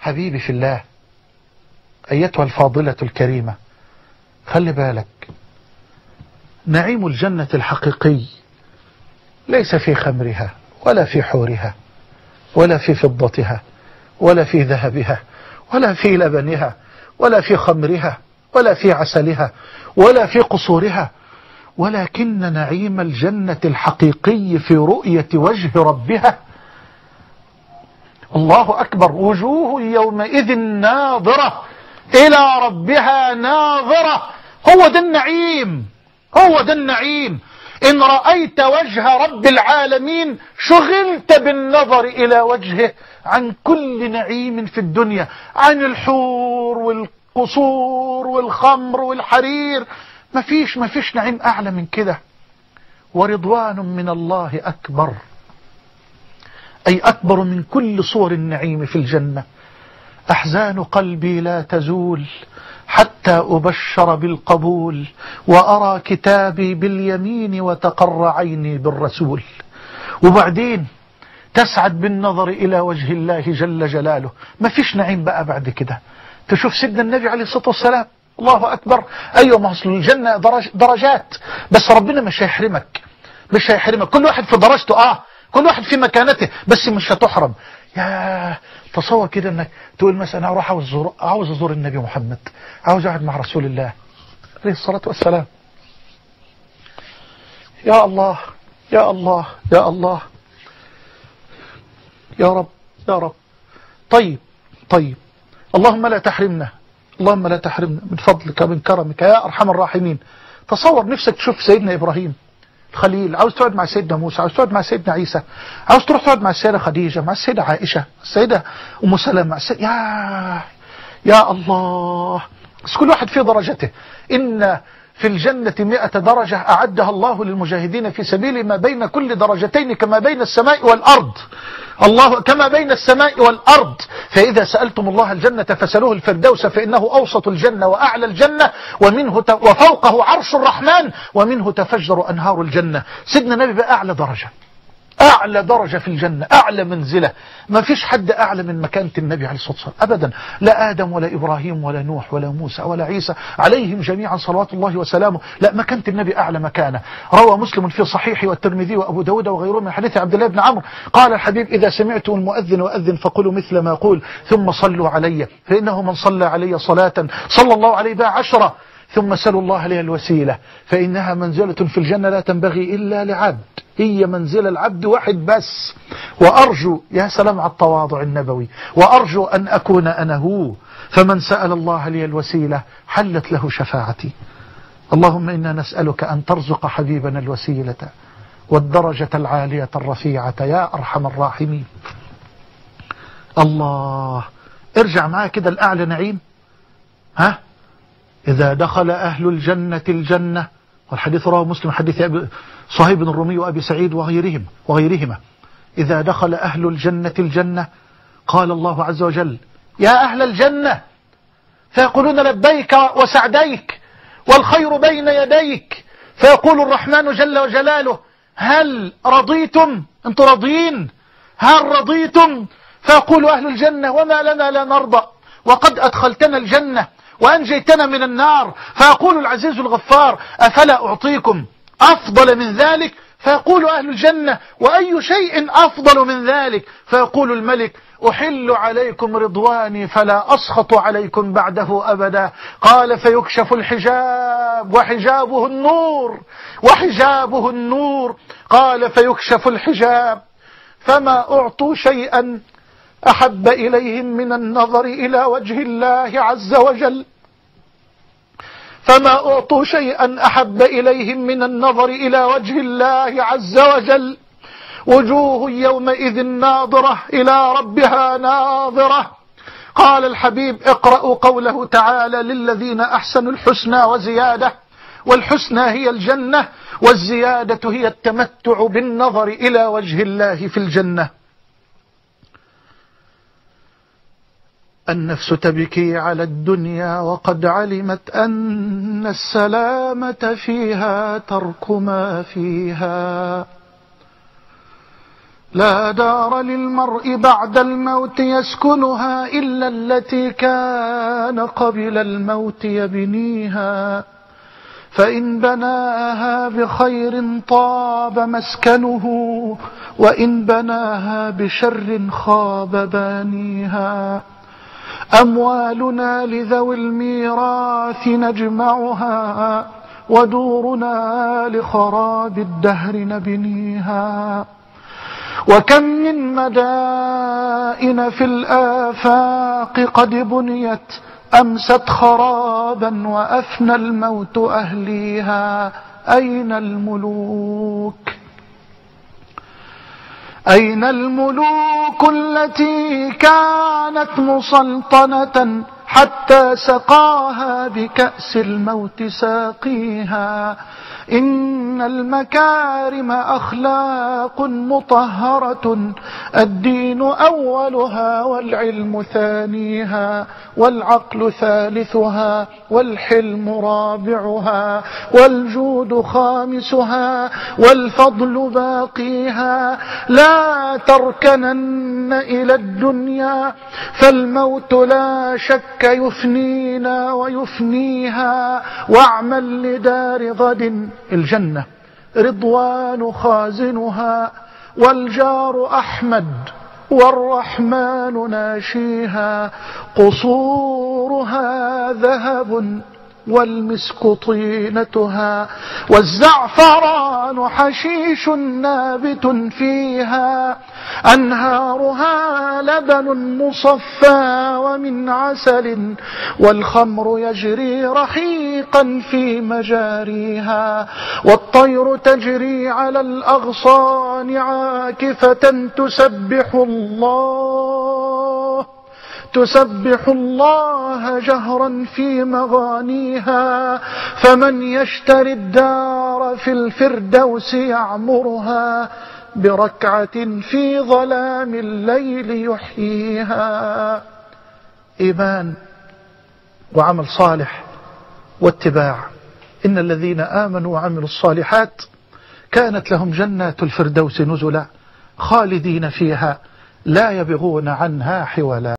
حبيبي في الله، أيتها الفاضلة الكريمة، خلي بالك، نعيم الجنة الحقيقي ليس في خمرها ولا في حورها ولا في فضتها ولا في ذهبها ولا في لبنها ولا في خمرها ولا في عسلها ولا في قصورها، ولكن نعيم الجنة الحقيقي في رؤية وجه ربها. الله أكبر، وجوه يومئذ ناظرة إلى ربها ناظرة. هو ده النعيم، هو ده النعيم. إن رأيت وجه رب العالمين شغلت بالنظر إلى وجهه عن كل نعيم في الدنيا، عن الحور والقصور والخمر والحرير. مفيش نعيم أعلى من كده. ورضوان من الله أكبر، أي أكبر من كل صور النعيم في الجنة. أحزان قلبي لا تزول حتى أبشر بالقبول، وأرى كتابي باليمين وتقر عيني بالرسول. وبعدين تسعد بالنظر إلى وجه الله جل جلاله. ما فيش نعيم بقى بعد كده. تشوف سيدنا النبي عليه الصلاة والسلام، الله أكبر. أيوة، ما أصل الجنة درجات، بس ربنا مش هيحرمك، مش هيحرمك. كل واحد في درجته، كل واحد في مكانته، بس مش هتحرم. يا تصور كده انك تقول مثلا انا اروح عاوز ازور النبي محمد، عاوز اقعد مع رسول الله عليه الصلاة والسلام. يا الله يا الله يا الله يا رب يا رب. طيب اللهم لا تحرمنا، اللهم لا تحرمنا من فضلك ومن كرمك يا أرحم الراحمين. تصور نفسك تشوف سيدنا إبراهيم الخليل، عاوز تقعد مع سيدنا موسى، عاوز تقعد مع سيدنا عيسى، عاوز تروح تقعد مع السيدة خديجة، مع السيدة عائشة، السيدة أم سلمة، يا الله. بس كل واحد في درجته. إن في الجنة 100 درجة أعدها الله للمجاهدين في سبيله، ما بين كل درجتين كما بين السماء والأرض. الله كما بين السماء والأرض. فإذا سألتم الله الجنة فسألوه الفردوس، فإنه أوسط الجنة وأعلى الجنة، وفوقه عرش الرحمن، ومنه تفجر أنهار الجنة. سيدنا النبي بقى أعلى درجة، أعلى درجة في الجنة، أعلى منزلة. ما فيش حد أعلى من مكانة النبي عليه الصلاة والسلام أبدا. لا آدم ولا إبراهيم ولا نوح ولا موسى ولا عيسى عليهم جميعا صلوات الله وسلامه. لا، مكانة النبي أعلى مكانة. روى مسلم في صحيحه والترمذي وأبو داود وغيره من حديث عبد الله بن عمرو قال الحبيب: إذا سمعتم المؤذن وأذن فقولوا مثل ما أقول ثم صلوا علي، فإنه من صلى علي صلاة صلى الله عليه بها 10، ثم سلوا الله لي الوسيلة، فإنها منزلة في الجنة لا تنبغي إلا لعبد، هي منزل العبد واحد بس. وأرجو، يا سلام على التواضع النبوي، وأرجو أن أكون أنا هو، فمن سأل الله لي الوسيلة حلت له شفاعتي. اللهم إنا نسألك أن ترزق حبيبنا الوسيلة والدرجة العالية الرفيعة يا أرحم الراحمين. الله، ارجع معايا كده الأعلى نعيم. إذا دخل أهل الجنة الجنة، والحديث رواه مسلم حديث صهيب بن الرومي وأبي سعيد وغيرهما. إذا دخل أهل الجنة الجنة قال الله عز وجل: يا أهل الجنة، فيقولون: لبيك وسعديك والخير بين يديك. فيقول الرحمن جل وجلاله: هل رضيتم؟ أنتم راضيين؟ هل رضيتم؟ فيقول أهل الجنة: وما لنا لا نرضى، وقد أدخلتنا الجنة وأنجيتنا من النار. فيقول العزيز الغفار: أفلا أعطيكم أفضل من ذلك؟ فيقول أهل الجنة: وأي شيء أفضل من ذلك؟ فيقول الملك: أحل عليكم رضواني فلا أسخط عليكم بعده أبدا. قال: فيكشف الحجاب وحجابه النور. قال: فيكشف الحجاب فما أعطوا شيئا أحب إليهم من النظر إلى وجه الله عز وجل، فما أعطوا شيئا أحب إليهم من النظر إلى وجه الله عز وجل. وجوه يومئذ ناظرة إلى ربها ناظرة. قال الحبيب: اقرأوا قوله تعالى: للذين أحسنوا الحسنى وزيادة، والحسنى هي الجنة، والزيادة هي التمتع بالنظر إلى وجه الله في الجنة. النفس تبكي على الدنيا وقد علمت أن السلامة فيها ترك ما فيها، لا دار للمرء بعد الموت يسكنها إلا التي كان قبل الموت يبنيها، فإن بناها بخير طاب مسكنه، وإن بناها بشر خاب بانيها. أموالنا لذوي الميراث نجمعها، ودورنا لخراب الدهر نبنيها. وكم من مدائن في الآفاق قد بنيت أمست خرابا وأفنى الموت أهليها. أين الملوك؟ أين الملوك التي كانت مسلطنة حتى سقاها بكأس الموت ساقيها؟ إن المكارم أخلاق مطهرة، الدين أولها والعلم ثانيها، والعقل ثالثها والحلم رابعها، والجود خامسها والفضل باقيها. لا تركنن إلى الدنيا فالموت لا شك يفنينا ويفنيها، واعمل لدار غد الجنة رضوان خازنها، والجار أحمد والرحمن ناشيها. قصورها ذهب والمسك طينتها، والزعفران حشيش نابت فيها. أنهارها لبن مصفى ومن عسل، والخمر يجري رحيقا في مجاريها. والطير تجري على الأغصان عاكفة تسبح الله جهرا في مغانيها. فمن يشتري الدار في الفردوس يعمرها، بركعة في ظلام الليل يحييها. إيمان وعمل صالح واتباع. إن الذين آمنوا وعملوا الصالحات كانت لهم جنات الفردوس نزلا، خالدين فيها لا يبغون عنها حولا.